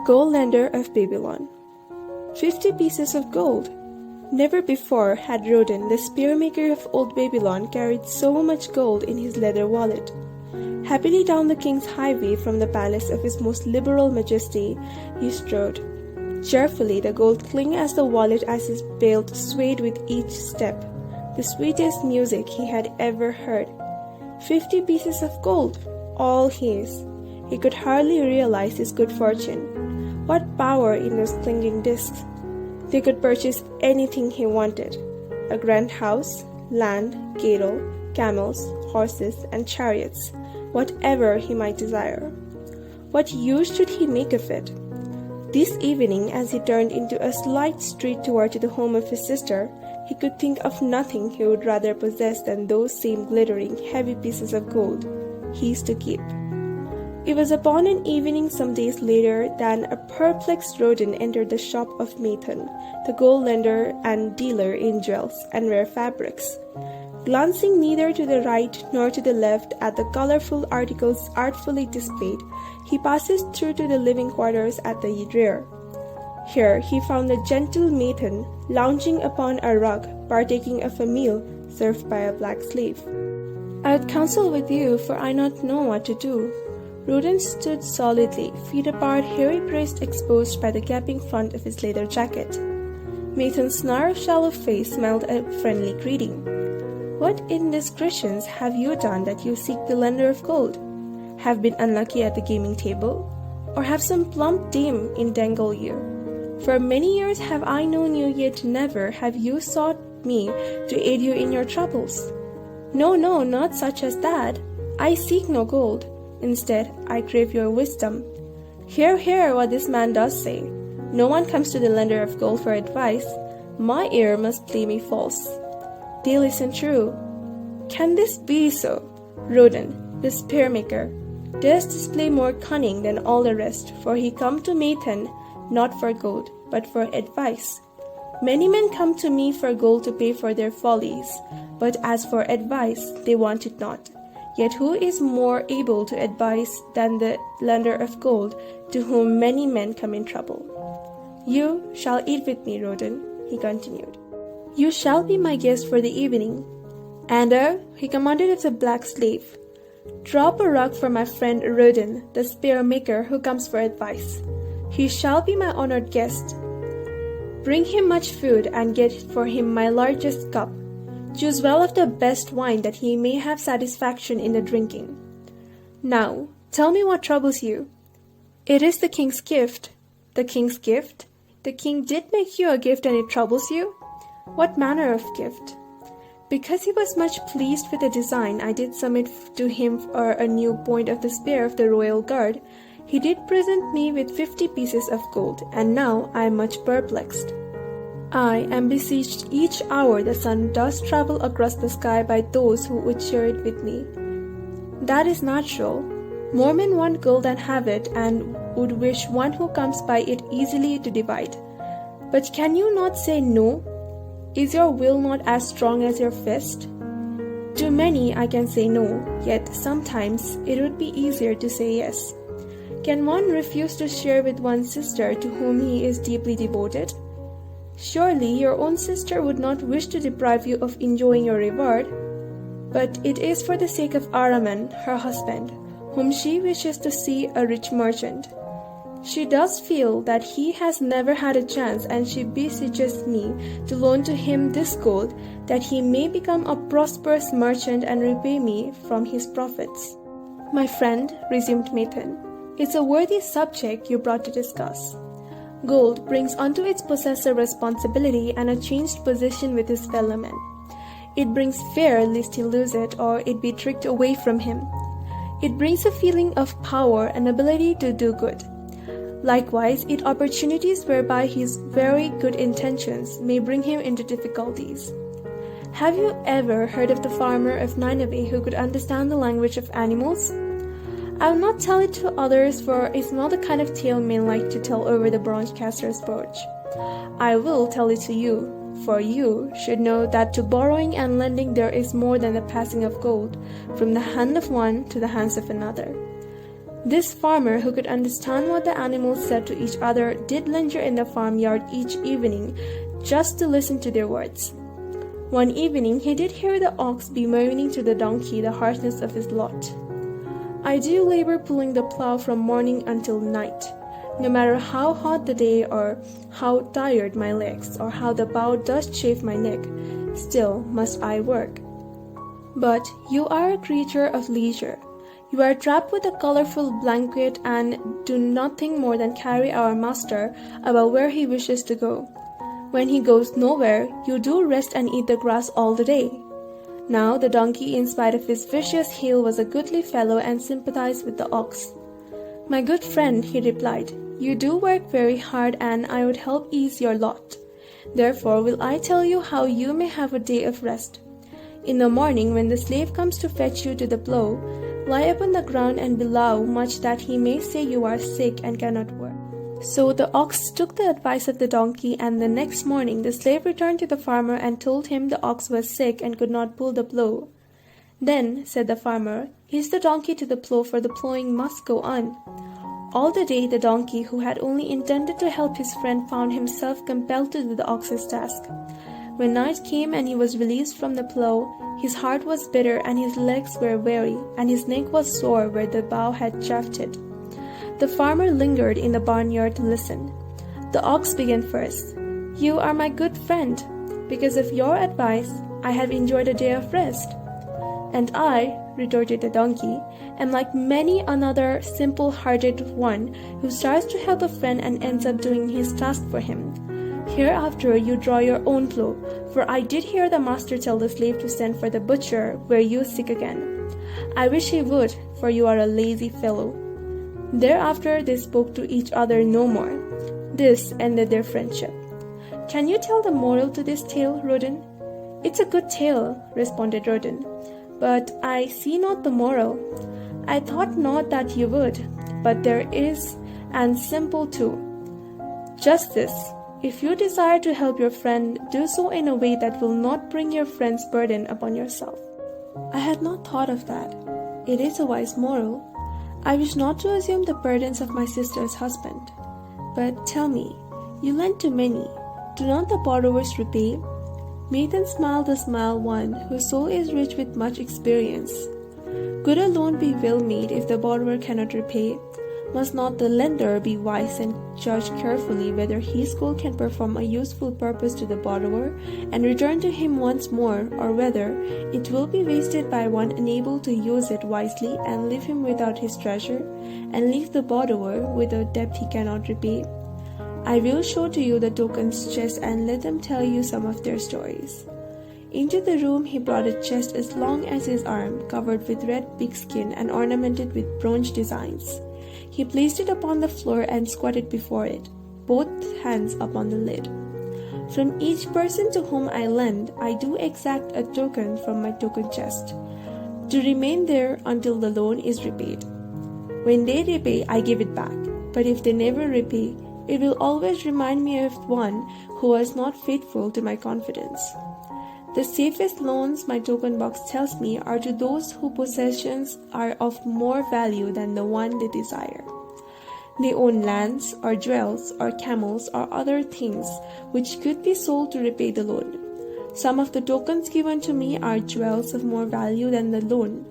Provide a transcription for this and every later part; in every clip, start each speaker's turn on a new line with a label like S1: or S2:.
S1: gold lender of Babylon. 50 pieces of gold. Never before had Rodan, the spearmaker of old Babylon, carried so much gold in his leather wallet. Happily down the king's highway from the palace of his most liberal majesty he strode. Cheerfully the gold clinged as the wallet as his belt swayed with each step, the sweetest music he had ever heard. 50 pieces of gold, all his. He could hardly realize his good fortune. What power in those clinging discs! They could purchase anything he wanted. A grand house, land, cattle, camels, horses, and chariots, whatever he might desire. What use should he make of it? This evening, as he turned into a slight street toward the home of his sister, he could think of nothing he would rather possess than those same glittering, heavy pieces of gold, his to keep. It was upon an evening some days later that a perplexed Rodan entered the shop of Mathan, the gold lender and dealer in jewels and rare fabrics. Glancing neither to the right nor to the left at the colorful articles artfully displayed, he passes through to the living quarters at the rear. Here he found the gentle Mathan lounging upon a rug, partaking of a meal served by a black slave. "I would counsel with you, for I not know what to do." Rodan stood solidly, feet apart, hairy breast exposed by the gaping front of his leather jacket. Mathan's snarl shallow face smiled a friendly greeting. "What indiscretions have you done that you seek the lender of gold? Have been unlucky at the gaming table? Or have some plump dame entangled you? For many years have I known you, yet never have you sought me to aid you in your troubles. No, not such as that. I seek no gold. Instead, I crave your wisdom. Hear what this man does say. No one comes to the lender of gold for advice. My ear must play me false. They listen true. Can this be so? Rodan, the spearmaker, does display more cunning than all the rest, for he come to Mathan not for gold, but for advice. Many men come to me for gold to pay for their follies, but as for advice, they want it not. Yet who is more able to advise than the lender of gold, to whom many men come in trouble? You shall eat with me, Rodan, he continued. You shall be my guest for the evening. And he commanded of the black slave, drop a rug for my friend Rodan, the spear-maker who comes for advice. He shall be my honored guest. Bring him much food and get for him my largest cup. Choose well of the best wine that he may have satisfaction in the drinking. Now, tell me what troubles you. It is the king's gift. The king's gift? The king did make you a gift and it troubles you? What manner of gift? Because he was much pleased with the design I did submit to him for a new point of the spear of the royal guard, he did present me with 50 pieces of gold, and now I am much perplexed. I am besieged each hour the sun does travel across the sky by those who would share it with me. That is natural. More men want gold than have it, and would wish one who comes by it easily to divide. But can you not say no? Is your will not as strong as your fist? To many I can say no, yet sometimes it would be easier to say yes. Can one refuse to share with one's sister to whom he is deeply devoted? Surely your own sister would not wish to deprive you of enjoying your reward. But it is for the sake of Araman, her husband, whom she wishes to see a rich merchant. She does feel that he has never had a chance, and she beseeches me to loan to him this gold, that he may become a prosperous merchant and repay me from his profits. My friend, resumed Mathan, it's a worthy subject you brought to discuss. Gold brings unto its possessor responsibility and a changed position with his fellow men. It brings fear lest he lose it or it be tricked away from him. It brings a feeling of power and ability to do good. Likewise, it opportunities whereby his very good intentions may bring him into difficulties. Have you ever heard of the farmer of Nineveh who could understand the language of animals? I will not tell it to others, for it's not the kind of tale men like to tell over the bronze-caster's porch. I will tell it to you, for you should know that to borrowing and lending there is more than the passing of gold from the hand of one to the hands of another. This farmer, who could understand what the animals said to each other, did linger in the farmyard each evening just to listen to their words. One evening he did hear the ox bemoaning to the donkey the harshness of his lot. "I do labor pulling the plough from morning until night. No matter how hot the day, or how tired my legs, or how the bough does chafe my neck, still must I work. But you are a creature of leisure. You are trapped with a colorful blanket and do nothing more than carry our master about where he wishes to go. When he goes nowhere, you do rest and eat the grass all the day." Now the donkey, in spite of his vicious heel, was a goodly fellow and sympathized with the ox. "My good friend," he replied, "you do work very hard, and I would help ease your lot. Therefore will I tell you how you may have a day of rest. In the morning, when the slave comes to fetch you to the plough, lie upon the ground and bellow much that he may say you are sick and cannot work." So the ox took the advice of the donkey, and the next morning the slave returned to the farmer and told him the ox was sick and could not pull the plough. "Then," said the farmer, "hitch the donkey to the plough, for the ploughing must go on." All the day the donkey, who had only intended to help his friend, found himself compelled to do the ox's task. When night came and he was released from the plough, his heart was bitter and his legs were weary, and his neck was sore where the bough had chafed it. The farmer lingered in the barnyard to listen. The ox began first. "You are my good friend. Because of your advice, I have enjoyed a day of rest." "And I," retorted the donkey, "am like many another simple-hearted one who starts to help a friend and ends up doing his task for him. Hereafter you draw your own plough, for I did hear the master tell the slave to send for the butcher were you sick again. I wish he would, for you are a lazy fellow." Thereafter they spoke to each other no more. This ended their friendship. "Can you tell the moral to this tale, Rodin?" "It's a good tale," responded Rodin, "but I see not the moral." "I thought not that you would, but there is, and simple too. Just this: if you desire to help your friend, do so in a way that will not bring your friend's burden upon yourself." "I had not thought of that. It is a wise moral. I wish not to assume the burdens of my sister's husband. But tell me, you lend to many. Do not the borrowers repay? Make them smile the smile one whose soul is rich with much experience. Could a loan be well made if the borrower cannot repay? Must not the lender be wise and judge carefully whether his gold can perform a useful purpose to the borrower and return to him once more, or whether it will be wasted by one unable to use it wisely and leave him without his treasure, and leave the borrower with a debt he cannot repay? I will show to you the token's chest and let them tell you some of their stories." Into the room he brought a chest as long as his arm, covered with red pigskin and ornamented with bronze designs. He placed it upon the floor and squatted before it, both hands upon the lid. "From each person to whom I lend, I do exact a token from my token chest, to remain there until the loan is repaid. When they repay, I give it back, but if they never repay, it will always remind me of one who was not faithful to my confidence. The safest loans, my token box tells me, are to those whose possessions are of more value than the one they desire. They own lands, or jewels, or camels, or other things which could be sold to repay the loan. Some of the tokens given to me are jewels of more value than the loan.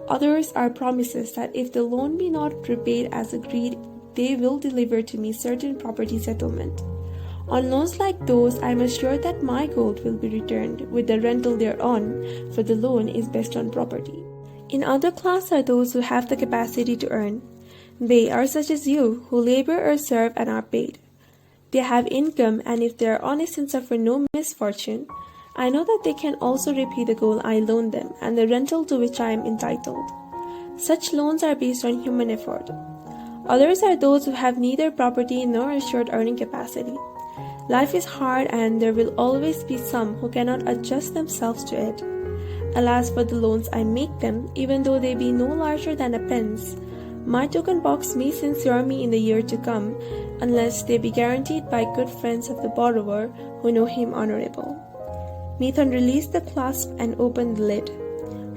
S1: Others are promises that if the loan be not repaid as agreed, they will deliver to me certain property settlement. On loans like those, I am assured that my gold will be returned with the rental thereon, for the loan is based on property. In other class are those who have the capacity to earn. They are such as you, who labor or serve and are paid. They have income, and if they are honest and suffer no misfortune, I know that they can also repay the gold I loan them and the rental to which I am entitled. Such loans are based on human effort. Others are those who have neither property nor assured earning capacity. Life is hard, and there will always be some who cannot adjust themselves to it. Alas for the loans I make them, even though they be no larger than a pence. My token box may censure me in the year to come, unless they be guaranteed by good friends of the borrower who know him honorable." Nathan released the clasp and opened the lid.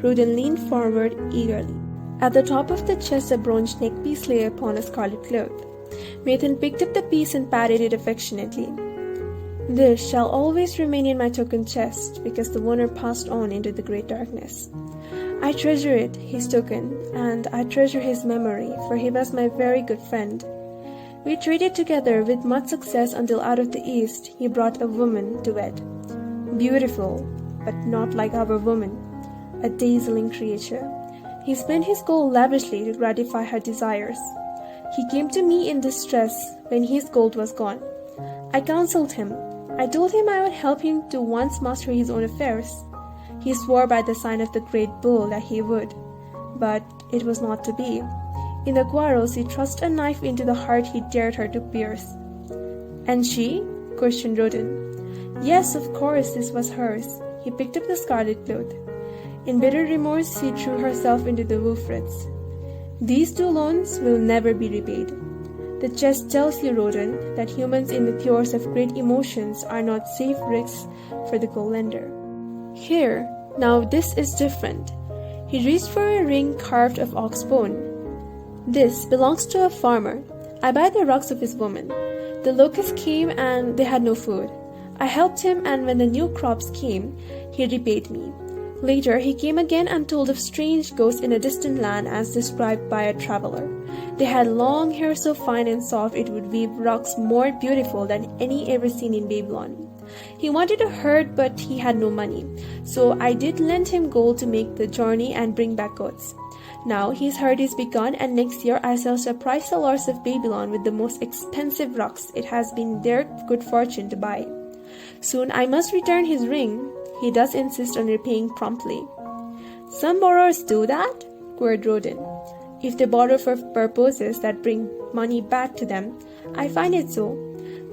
S1: Rudin leaned forward eagerly. At the top of the chest a bronze neckpiece lay upon a scarlet cloth. Nathan picked up the piece and patted it affectionately. "This shall always remain in my token chest, because the owner passed on into the great darkness. I treasure it, his token, and I treasure his memory, for he was my very good friend. We traded together with much success until out of the East he brought a woman to wed. Beautiful, but not like our woman, a dazzling creature. He spent his gold lavishly to gratify her desires. He came to me in distress when his gold was gone. I counseled him. I told him I would help him to once master his own affairs. He swore by the sign of the great bull that he would, but it was not to be. In the quarrels he thrust a knife into the heart he dared her to pierce." "And she?" questioned Rodin. "Yes, of course, this was hers." He picked up the scarlet cloth. In bitter remorse she threw herself into the woofrits. "These 2 loans will never be repaid. The chest tells you, Rodin, that humans in the throes of great emotions are not safe risks for the gold lender. Here, now this is different." He reached for a ring carved of ox bone. "This belongs to a farmer. I buy the rugs of his woman. The locusts came and they had no food. I helped him, and when the new crops came, he repaid me. Later he came again and told of strange ghosts in a distant land as described by a traveler. They had long hair so fine and soft it would weave rugs more beautiful than any ever seen in Babylon. He wanted a herd, but he had no money, so I did lend him gold to make the journey and bring back goods. Now his herd is begun, and next year I shall surprise the lords of Babylon with the most expensive rugs it has been their good fortune to buy. Soon I must return his ring. He does insist on repaying promptly." "Some borrowers do that?" queried Rodin. "If they borrow for purposes that bring money back to them, I find it so.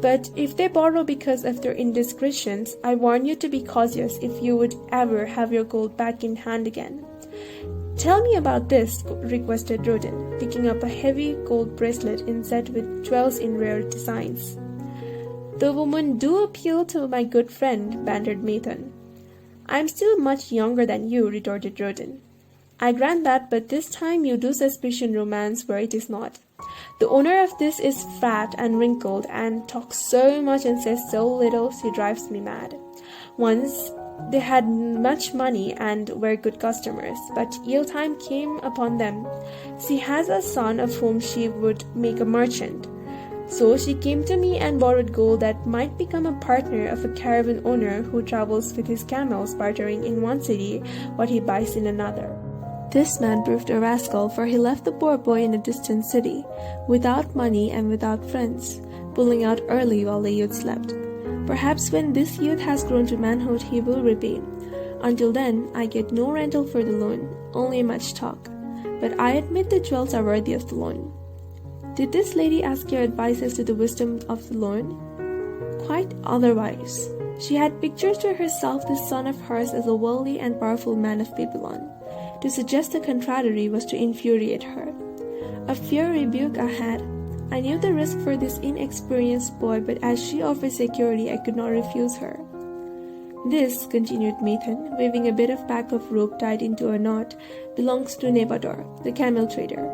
S1: But if they borrow because of their indiscretions, I warn you to be cautious if you would ever have your gold back in hand again." "Tell me about this," requested Rodin, picking up a heavy gold bracelet inset with jewels in rare designs. "The women do appeal to my good friend," bantered Nathan. "I am still much younger than you," retorted Rodin. "I grant that, but this time you do suspicion romance where it is not. The owner of this is fat and wrinkled, and talks so much and says so little she drives me mad. Once they had much money and were good customers, but ill time came upon them. She has a son of whom she would make a merchant. So she came to me and borrowed gold that might become a partner of a caravan owner who travels with his camels, bartering in one city what he buys in another. This man proved a rascal, for he left the poor boy in a distant city, without money and without friends, pulling out early while the youth slept. Perhaps when this youth has grown to manhood he will repay. Until then, I get no rental for the loan, only much talk. But I admit the jewels are worthy of the loan." "Did this lady ask your advice as to the wisdom of the loan?" "Quite otherwise. She had pictured to herself this son of hers as a wealthy and powerful man of Babylon. To suggest the contrary was to infuriate her. A fair rebuke I had. I knew the risk for this inexperienced boy, but as she offered security, I could not refuse her. This," continued Nathan, waving a bit of pack of rope tied into a knot, "belongs to Nebador, the camel trader.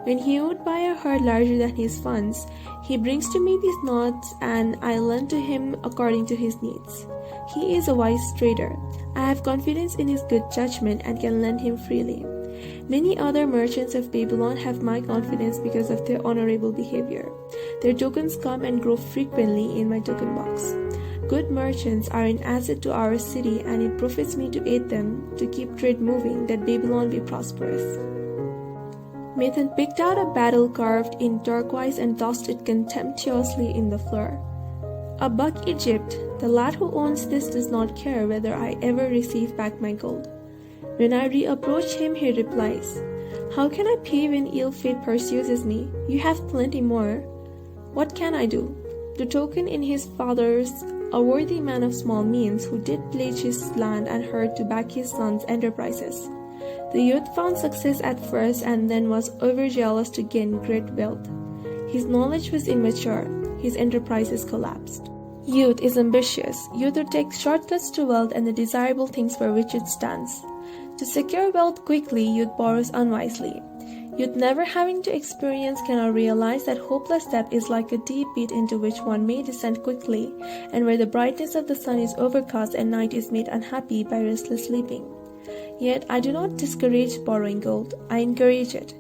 S1: When he would buy a herd larger than his funds, he brings to me these knots, and I lend to him according to his needs. He is a wise trader. I have confidence in his good judgment and can lend him freely. Many other merchants of Babylon have my confidence because of their honorable behavior. Their tokens come and grow frequently in my token box. Good merchants are an asset to our city, and it profits me to aid them to keep trade moving, that Babylon be prosperous." Nathan picked out a battle carved in turquoise and tossed it contemptuously in the floor. "A buck Egypt, the lad who owns this does not care whether I ever receive back my gold. When I reapproach him, he replies, 'How can I pay when ill fate pursues me? You have plenty more.' What can I do? The token in his father's, a worthy man of small means, who did pledge his land and herd to back his son's enterprises. The youth found success at first and then was overzealous to gain great wealth. His knowledge was immature. His enterprises collapsed. Youth is ambitious. Youth who takes shortcuts to wealth and the desirable things for which it stands. To secure wealth quickly, youth borrows unwisely. Youth never having to experience cannot realize that hopeless depth is like a deep pit into which one may descend quickly, and where the brightness of the sun is overcast and night is made unhappy by restless sleeping. Yet I do not discourage borrowing gold. I encourage it.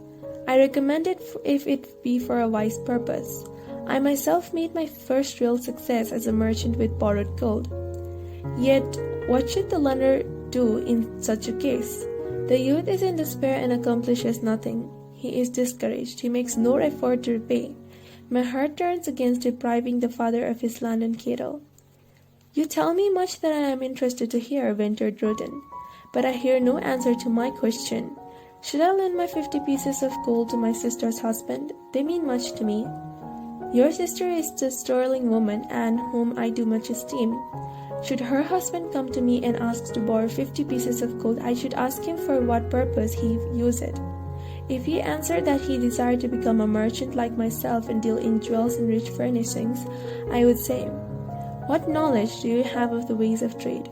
S1: I recommend it if it be for a wise purpose. I myself made my first real success as a merchant with borrowed gold. Yet, what should the lender do in such a case? The youth is in despair and accomplishes nothing. He is discouraged. He makes no effort to repay. My heart turns against depriving the father of his land and cattle. You tell me much that I am interested to hear, ventured Roden, but I hear no answer to my question. Should I lend my 50 pieces of gold to my sister's husband? They mean much to me. Your sister is a sterling woman, and whom I do much esteem. Should her husband come to me and ask to borrow 50 pieces of gold, I should ask him for what purpose he use it. If he answered that he desired to become a merchant like myself and deal in jewels and rich furnishings, I would say, what knowledge do you have of the ways of trade?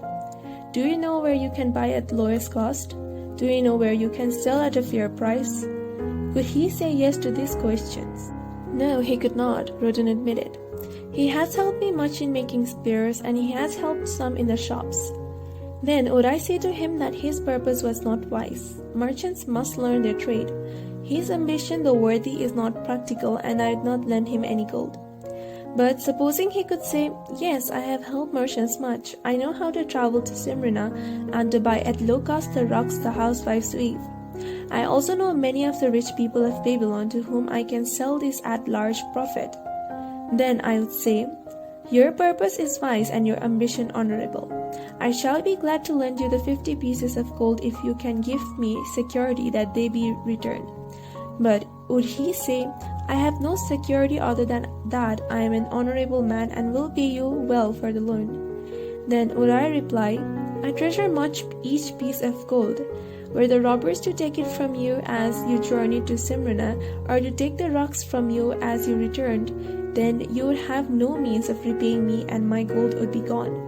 S1: Do you know where you can buy at lowest cost? Do you know where you can sell at a fair price? Could he say yes to these questions? No, he could not, Roden admitted. He has helped me much in making spears, and he has helped some in the shops. Then would I say to him that his purpose was not wise? Merchants must learn their trade. His ambition, though worthy, is not practical, and I would not lend him any gold. But supposing he could say, yes, I have helped merchants much. I know how to travel to Smyrna and to buy at low cost the rugs the housewives weave. I also know many of the rich people of Babylon to whom I can sell this at large profit. Then I would say, your purpose is wise and your ambition honorable. I shall be glad to lend you the 50 pieces of gold if you can give me security that they be returned. But would he say, I have no security other than that I am an honorable man and will pay you well for the loan? Then would I reply, I treasure much each piece of gold. Were the robbers to take it from you as you journeyed to Smyrna, or to take the rocks from you as you returned, then you would have no means of repaying me, and my gold would be gone.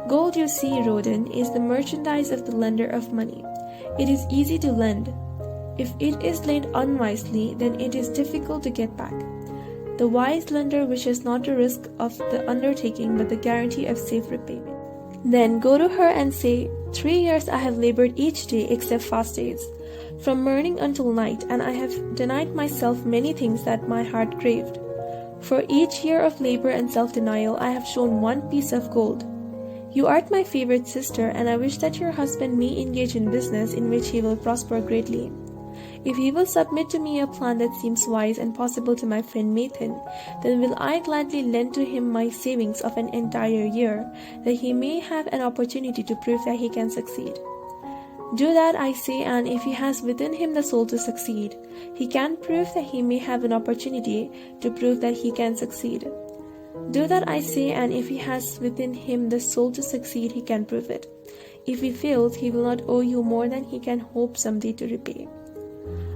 S1: Gold, you see, Roden, is the merchandise of the lender of money. It is easy to lend. If it is lent unwisely, then it is difficult to get back. The wise lender wishes not the risk of the undertaking, but the guarantee of safe repayment. Then go to her and say, 3 years I have labored each day except fast days, from morning until night, and I have denied myself many things that my heart craved. For each year of labor and self-denial I have shown 1 piece of gold. You art my favorite sister, and I wish that your husband may engage in business in which he will prosper greatly. If he will submit to me a plan that seems wise and possible to my friend Nathan, then will I gladly lend to him my savings of an entire year, that he may have an opportunity to prove that he can succeed. Do that, I say, and if he has within him the soul to succeed, he can prove that he may have an opportunity to prove that he can succeed. Do that, I say, and if he has within him the soul to succeed, he can prove it. If he fails, he will not owe you more than he can hope someday to repay.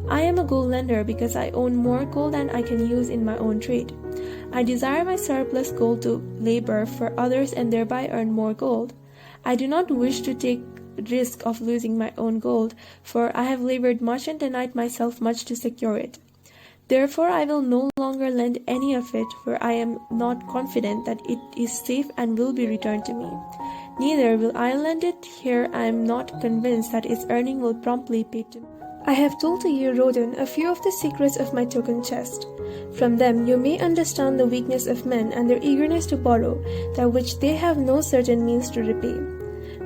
S1: I am a gold lender because I own more gold than I can use in my own trade. I desire my surplus gold to labor for others and thereby earn more gold. I do not wish to take risk of losing my own gold, for I have labored much and denied myself much to secure it. Therefore I will no longer lend any of it, for I am not confident that it is safe and will be returned to me. Neither will I lend it here I am not convinced that its earning will promptly pay to me. I have told to you, Roden, a few of the secrets of my token chest. From them you may understand the weakness of men and their eagerness to borrow, that which they have no certain means to repay.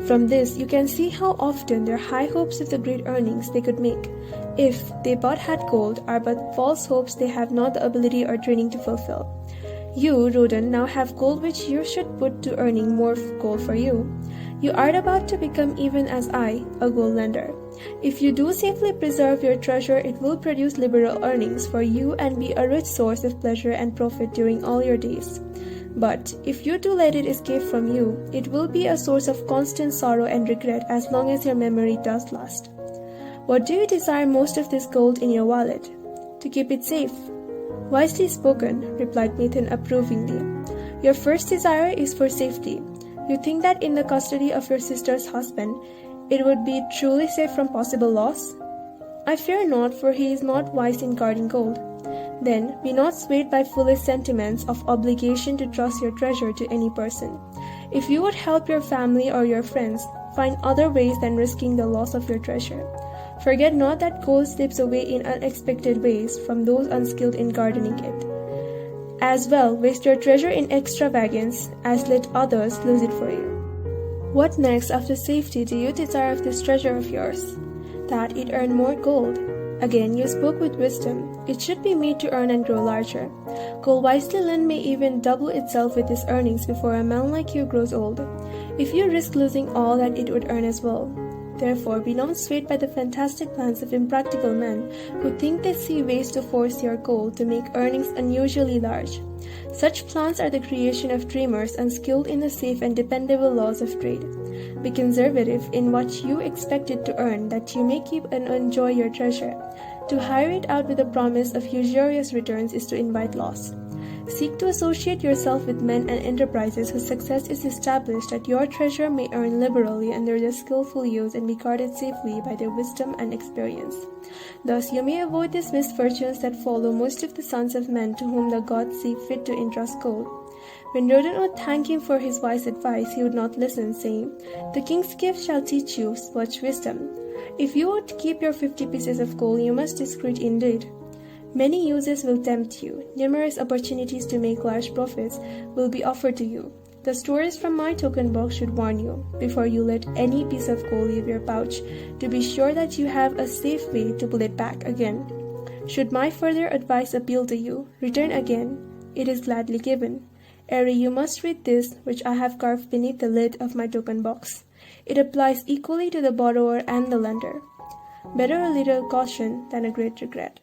S1: From this you can see how often their high hopes of the great earnings they could make, if they but had gold, are but false hopes they have not the ability or training to fulfill. You, Roden, now have gold which you should put to earning more gold for you. You are about to become even as I, a gold lender. If you do safely preserve your treasure, it will produce liberal earnings for you and be a rich source of pleasure and profit during all your days. But if you do let it escape from you, it will be a source of constant sorrow and regret as long as your memory does last. What do you desire most of this gold in your wallet? To keep it safe. Wisely spoken, replied Nathan approvingly. Your first desire is for safety. You think that in the custody of your sister's husband, it would be truly safe from possible loss? I fear not, for he is not wise in guarding gold. Then be not swayed by foolish sentiments of obligation to trust your treasure to any person. If you would help your family or your friends, find other ways than risking the loss of your treasure. Forget not that gold slips away in unexpected ways from those unskilled in guarding it. As well, waste your treasure in extravagance as let others lose it for you. What next after safety do you desire of this treasure of yours? That it earn more gold. Again, you spoke with wisdom. It should be made to earn and grow larger. Gold wisely lent may even double itself with its earnings before a man like you grows old, if you risk losing all that it would earn as well. Therefore, be not swayed by the fantastic plans of impractical men who think they see ways to force your gold to make earnings unusually large. Such plans are the creation of dreamers unskilled in the safe and dependable laws of trade. Be conservative in what you expect it to earn, that you may keep and enjoy your treasure. To hire it out with the promise of usurious returns is to invite loss. Seek to associate yourself with men and enterprises whose success is established, that your treasure may earn liberally under their skillful use and be guarded safely by their wisdom and experience. Thus you may avoid these misfortunes that follow most of the sons of men to whom the gods see fit to entrust gold. When Rodan would thank him for his wise advice, he would not listen, saying, "The king's gift shall teach you much wisdom. If you would keep your 50 pieces of gold, you must discreet indeed. Many uses will tempt you. Numerous opportunities to make large profits will be offered to you. The stories from my token box should warn you, before you let any piece of gold leave your pouch, to be sure that you have a safe way to pull it back again. Should my further advice appeal to you, return again. It is gladly given. Ere you must read this, which I have carved beneath the lid of my token box. It applies equally to the borrower and the lender. Better a little caution than a great regret."